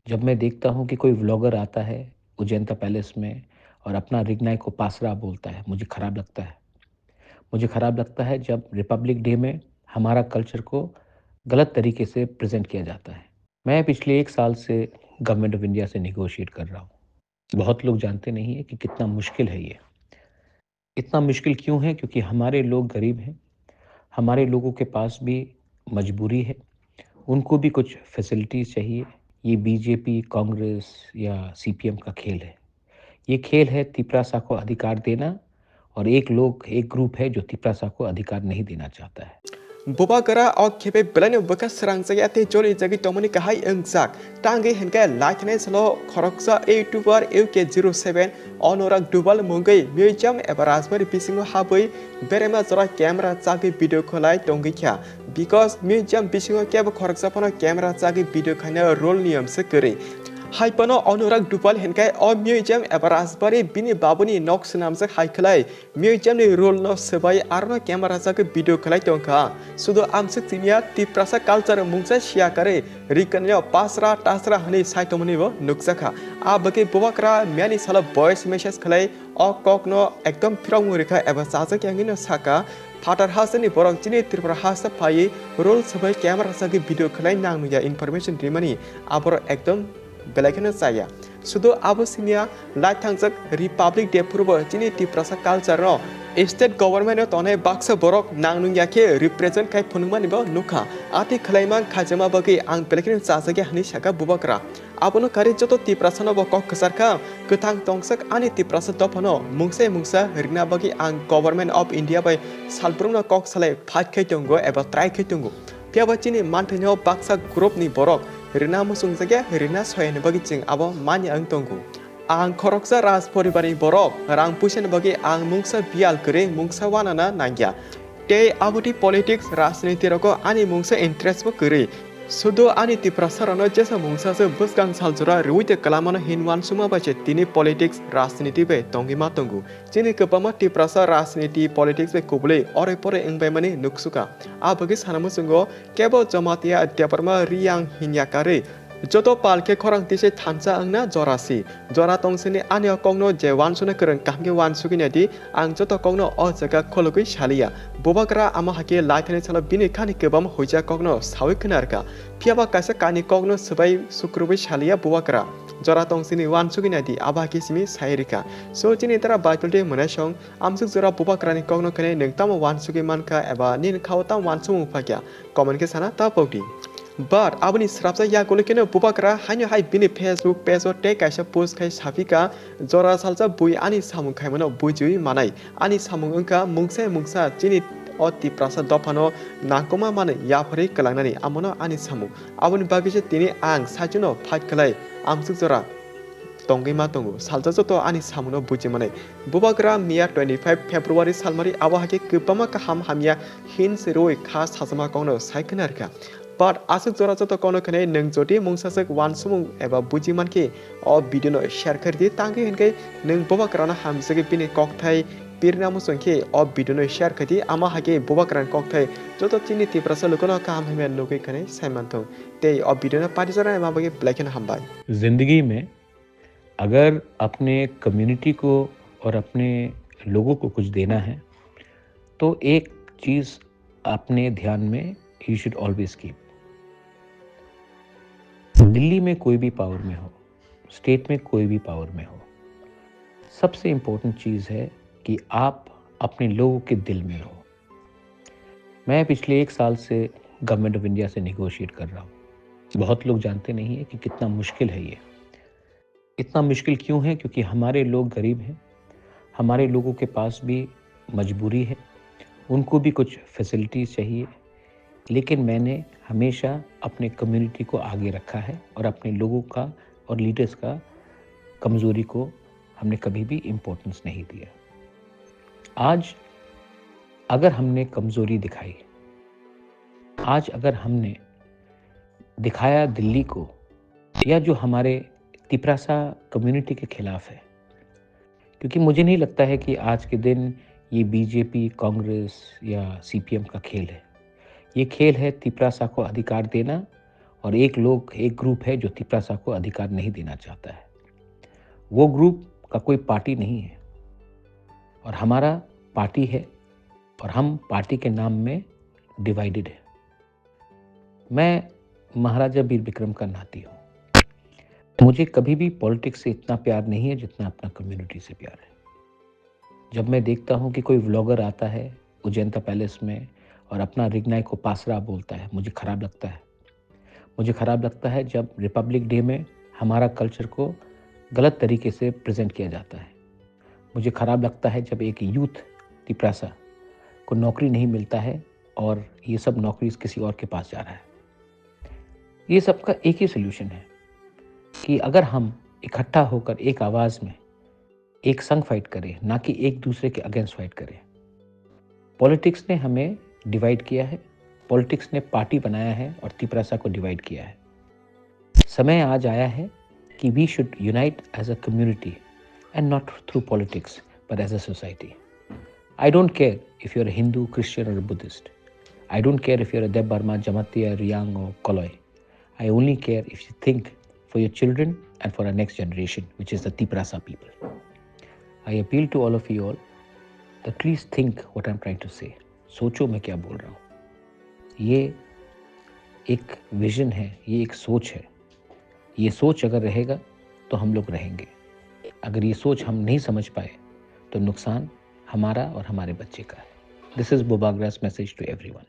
जब मैं देखता हूँ कि कोई व्लॉगर आता है उजैंता पैलेस में और अपना रिग्नाई को पासरा बोलता है, मुझे ख़राब लगता है। मुझे ख़राब लगता है जब रिपब्लिक डे में हमारा कल्चर को गलत तरीके से प्रेज़ेंट किया जाता है। मैं पिछले 1 साल से गवर्नमेंट ऑफ इंडिया से नेगोशिएट कर रहा हूँ। बहुत लोग जानते नहीं हैं कि कितना मुश्किल है ये। इतना मुश्किल क्यों है? क्योंकि हमारे लोग गरीब हैं, हमारे लोगों के पास भी मजबूरी है, उनको भी कुछ फैसिलिटीज़ चाहिए। ये बीजेपी, कांग्रेस या सीपीएम का खेल है। ये खेल है तिपरासा को अधिकार देना और एक ग्रुप है जो तिपरासा को अधिकार नहीं देना चाहता है। Bobagara or Kepe Belano Baka Sarangsayate Jolly Jagi Dominica High and Zak, Tangi Henga, Lightness Law, Koroksa A2 UK07, Honorak Duval Mungai, Mujam Everasbury Pissingo Habui, Berema Zora camera Zagi video collide Dongikia, because Mujam Pissingo Cab Koroksa camera Zagi video kind of roll Liam Security. Hypano Honorak Dupal Henkai or Museum Everasbury Bini Babuni Nox Namsak Haikalai, Museum Roll no Sabai Arno Camera Saka video Kalaitonka, Sudo Amsik Tinia, Tiprasa Culture Mungsa Shiakare, Rikanyo Pasra Tasra Honey Saitomonivo, Nuksaka, Abaki Bubakra, Many Sala Boys Meshes Kalai, or Kokno, Ekdom Piramurika Eversasa Yangino Saka. Patar Hasani Borok Jini Tripura Hasa Pai, roll Sabai camera Saki video Kalai Namuya information Rimani, Abor Ekdom. Belakana saya. Sudo Abusinia, Latangzak, Republic de Purbo, Jini Tiprasa Culture, State Government of Tone Baksa Borok, Nanuyake, represent Kai Punumanibo, Nuka, Ati Kalaiman, Kajama Bagi, and Pelican Sasaki, Hanishaka Bubakra. Abono Karijoto Tiprasano Bokok Kasarka, Kutang Tongsak, Ani Tiprasa Topano, Mungse Mungsa, Rina Bagi, and Government of India by Salbruna Koksale, Pat Ketungo, about Tri Ketungo. Piabachini Mantanyo Baksa Group ni Borok. Rina musungsaga Rina soyan bagi cing abo manya ang tonggu. Ang koroksa ras poribari borok rang pusen bagi ang mungsa bial kere mungsa wanana nangya. Te abuti politics rasniti roko ani mungsa interest mo kere. Sudo ani tiprasarano jasa mungsa se busgang saljura ruite kalamana hinwan suma bache tini politics rasniti be tongi matongu. Jini kepama tiprasa rasniti politics be kubule ore pore ingbe mani nuksuka. Abagi sanamusungo kebo jamatia deparma riyang hinyakare. Joto palke korang tise tansa angna jorasi. Jora tongsini ani kongno jewan suna kereng kamge wan sukinadi ang joto kongno o jaga kologui shalia. Bobakra ama hake laitane sala bini kani kebam hoja kongno sawi kenarka. Piaba kaisa kani kongno sebai sukrubi shalia bobakra. Jora tongsini wan sukinadi aba kisimi sairika. So jini tara baitulde manasong amsuk jora bobakra ni kongno kene nengtama wan sukimanka eba nin kautam wan sumupakya. Komen ke sana ta pokdi. But abani srapsa ya kolekene bubakra hanya hai bini Facebook page or take kaisa post kai safika jora salsa bui ani samung kai mano bujui manai ani samung engka mungsa jini oti prasa dopano nakoma mane ya phari kalangnani amono ani samung abani bagise tini ang sajuno fight kalai amsuk jora tongi matongu salsa joto ani samuno buji mane bubakra mia 25 February salmari awahake kupama kaham hamya hin seroi khas hasama kono saikenarka. But asuk jora joto kono kene neng jodi mungsasek wan sumung eba buji manke o video no share kardi tangi henke neng bobakrana hamsege pini kokthai pirna musongke o video no share kardi ama hage bobakran kokthai joto chini tiprasa lukono kam hame loke kene saimantong te o video no patisara ema bage black and hambai. जिंदगी में अगर अपने community को और अपने लोगों को कुछ देना है तो एक चीज़ अपने ध्यान में you should always keep. Delhi में कोई भी पावर में हो, स्टेट में कोई भी पावर में हो, सबसे इम्पोर्टेंट चीज़ है कि आप अपने लोगों के दिल में हो। मैं पिछले 1 साल से गवर्नमेंट ऑफ इंडिया से नेगोशिएट कर रहा हूँ। बहुत लोग जानते नहीं हैं कि कितना मुश्किल है ये। इतना मुश्किल क्यों है? क्योंकि हमारे लोग गरीब हैं, हमारे लोगों के पास भी मजबूरी है, उनको भी कुछ फैसिलिटीज़ चाहिए। लेकिन मैंने हमेशा अपने कम्युनिटी को आगे रखा है और अपने लोगों का और लीडर्स का कमज़ोरी को हमने कभी भी इम्पोर्टेंस नहीं दिया। आज अगर हमने कमज़ोरी दिखाई, आज अगर हमने दिखाया दिल्ली को या जो हमारे तिपरासा कम्युनिटी के खिलाफ है, क्योंकि मुझे नहीं लगता है कि आज के दिन ये बीजेपी, कांग्रेस या सीपीएम का खेल है। ये खेल है तिपरासा को अधिकार देना और एक ग्रुप है जो तिप्रासा को अधिकार नहीं देना चाहता है। वो ग्रुप का कोई पार्टी नहीं है और हमारा पार्टी है और हम पार्टी के नाम में डिवाइडेड है। मैं महाराजा वीर विक्रम का नाती हूँ। मुझे कभी भी पॉलिटिक्स से इतना प्यार नहीं है जितना अपना कम्युनिटी से प्यार है। जब मैं देखता हूँ कि कोई व्लॉगर आता है उजैंता पैलेस में और अपना रिग्नाई को पासरा बोलता है, मुझे ख़राब लगता है। मुझे ख़राब लगता है जब रिपब्लिक डे में हमारा कल्चर को गलत तरीके से प्रेजेंट किया जाता है। मुझे ख़राब लगता है जब एक यूथ तिप्रासा को नौकरी नहीं मिलता है और ये सब नौकरी किसी और के पास जा रहा है। ये सब का एक ही सोल्यूशन है कि अगर हम इकट्ठा होकर एक आवाज़ में एक संग फाइट करें, ना कि एक दूसरे के अगेंस्ट फाइट करें। पॉलिटिक्स ने हमें डिवाइड किया है, पॉलिटिक्स ने पार्टी बनाया है और तिप्रासा को डिवाइड किया है। समय आज आया है कि we should unite as a community and not through politics but as a society. I don't care if you're a Hindu, Christian or a Buddhist. I don't care if you're a Deb Barma, Jamatia, Riyang or Koloi. I only care if you think for your children and for our next generation, which is the Tiprasa people. I appeal to all of you all that please think what I'm trying to say. सोचो मैं क्या बोल रहा हूँ। ये एक vision है, ये एक सोच है। ये सोच अगर रहेगा तो हम लोग रहेंगे। अगर ये सोच हम नहीं समझ पाए तो नुकसान हमारा और हमारे बच्चे का है। दिस इज बोबाग्रास मैसेज टू एवरीवन।